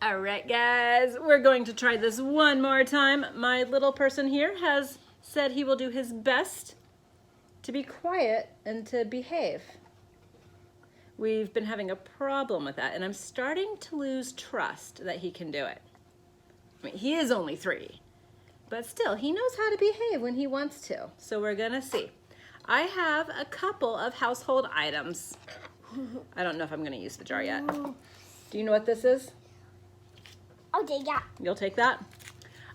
All right, guys, we're going to try this one more time. My little person here has said he will do his best to be quiet and to behave. We've been having a problem with that, and I'm starting to lose trust that he can do it. I mean, he is only 3, but still, he knows how to behave when he wants to. So we're gonna see. I have a couple of household items. I don't know if I'm gonna use the jar yet. Do you know what this is? I'll take that. You'll take that?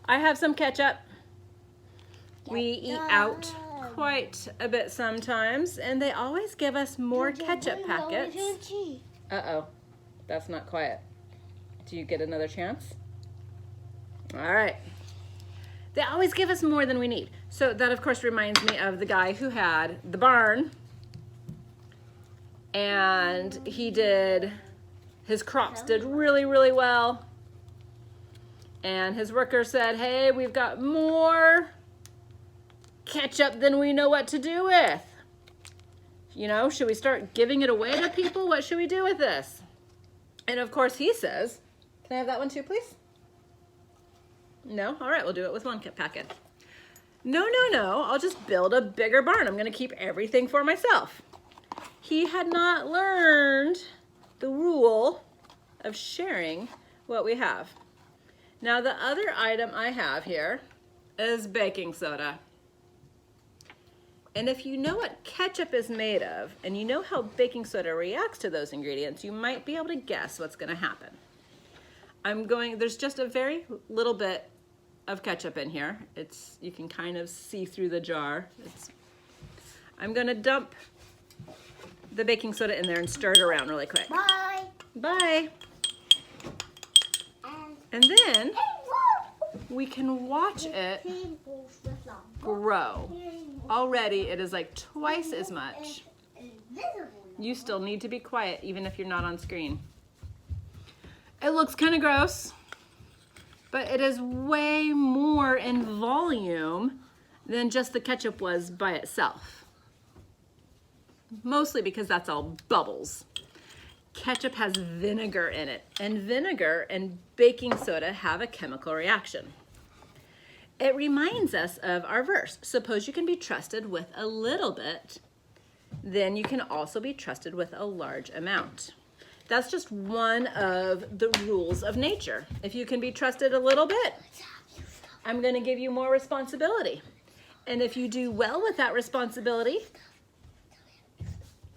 I have some ketchup. We eat out quite a bit sometimes, and they always give us more ketchup packets. Uh-oh, that's not quiet. Do you get another chance? All right. They always give us more than we need. So that, of course, reminds me of the guy who had the barn, and his crops did really, really well. And his worker said, hey, we've got more ketchup than we know what to do with. You know, should we start giving it away to people? What should we do with this? And of course he says, can I have that one too, please? No? All right, we'll do it with one packet. No, I'll just build a bigger barn. I'm gonna keep everything for myself. He had not learned the rule of sharing what we have. Now the other item I have here is baking soda. And if you know what ketchup is made of, and you know how baking soda reacts to those ingredients, you might be able to guess what's gonna happen. There's just a very little bit of ketchup in here. You can kind of see through the jar. I'm gonna dump the baking soda in there and stir it around really quick. Bye. Bye. And then we can watch it grow. Already it is like twice as much. You still need to be quiet even if you're not on screen. It looks kind of gross, but it is way more in volume than just the ketchup was by itself. Mostly because that's all bubbles. Ketchup has vinegar in it, and vinegar and baking soda have a chemical reaction. It reminds us of our verse. Suppose you can be trusted with a little bit, then you can also be trusted with a large amount. That's just one of the rules of nature. If you can be trusted a little bit, I'm going to give you more responsibility. And if you do well with that responsibility,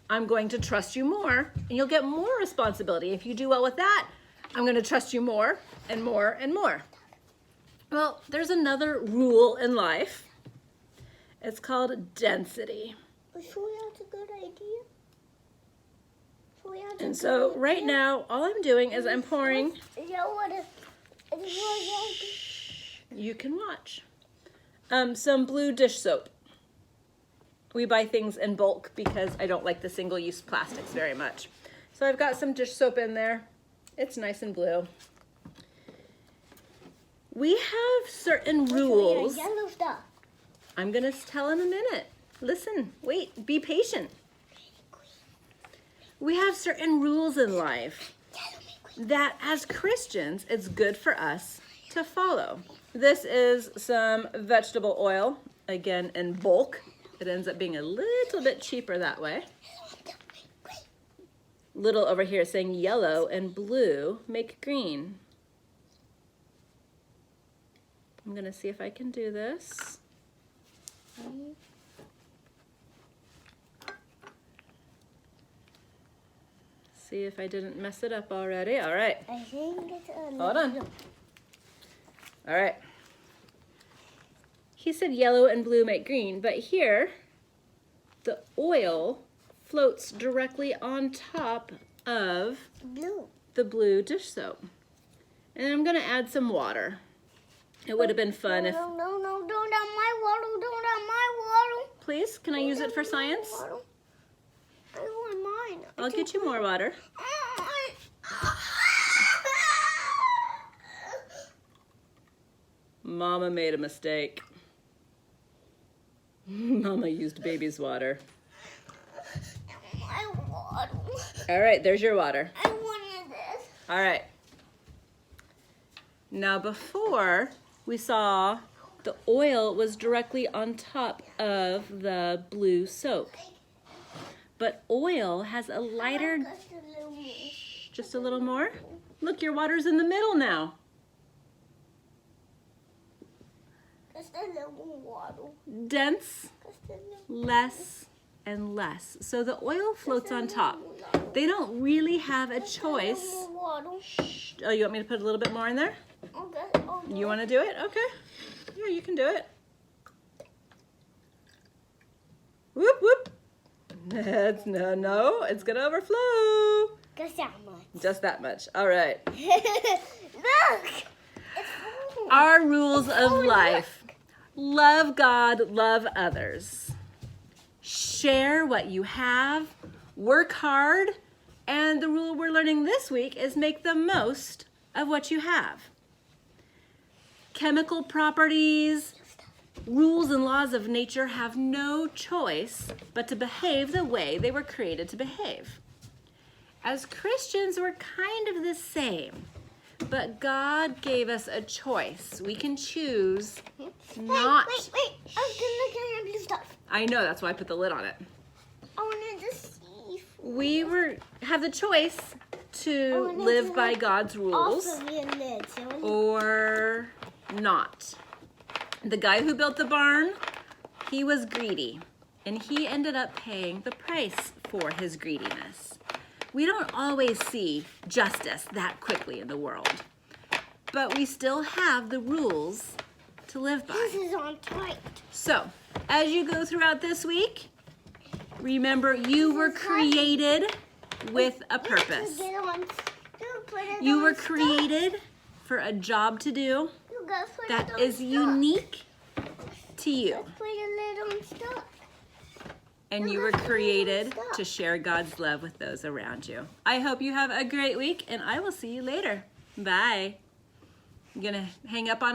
I'm going to trust you more, and you'll get more responsibility. If you do well with that, I'm going to trust you more and more and more. Well, there's another rule in life. It's called density. So that's a good idea. And so right now, all I'm doing is I'm pouring. You can watch. Some blue dish soap. We buy things in bulk because I don't like the single-use plastics very much. So I've got some dish soap in there. It's nice and blue. We have certain rules. Yellow stuff. I'm gonna tell in a minute. Listen, wait, be patient. We have certain rules in life that as Christians, it's good for us to follow. This is some vegetable oil, again in bulk. It ends up being a little bit cheaper that way. Little over here saying yellow and blue make green. I'm gonna see if I can do this. See if I didn't mess it up already. All right. I think it's Hold on. All right. He said yellow and blue make green, but here the oil floats directly on top of the blue dish soap. And I'm gonna add some water. It would have been fun if... No, don't add my water, don't add my water. Please, can I use it for science? I want mine. I'll get you more water. Mama made a mistake. Mama used baby's water. My water. All right, there's your water. I wanted this. All right. Now before, we saw the oil was directly on top of the blue soap. But oil has a lighter, just a little more. Look, your water's in the middle now. Dense, less and less. So the oil floats on top. They don't really have a choice. Oh, you want me to put a little bit more in there? You want to do it? Okay. Yeah, you can do it. Whoop, whoop. No, it's gonna overflow. Just that much. Just that much. All right. Look! Our rules of life. Love God, love others. Share what you have, work hard, and the rule we're learning this week is make the most of what you have. Chemical properties, rules and laws of nature have no choice but to behave the way they were created to behave. As Christians, we're kind of the same, but God gave us a choice. We can choose not. Wait. I'm gonna get blue stuff. I know, that's why I put the lid on it. I wanted to see. We have the choice to live by God's rules or not. The guy who built the barn, he was greedy, and he ended up paying the price for his greediness. We don't always see justice that quickly in the world, but we still have the rules to live by. This is on tight. So, as you go throughout this week, remember you were created with a purpose. You were created for a job to do that is unique to you. And you were created to share God's love with those around you. I hope you have a great week, and I will see you later. Bye. You gonna hang up on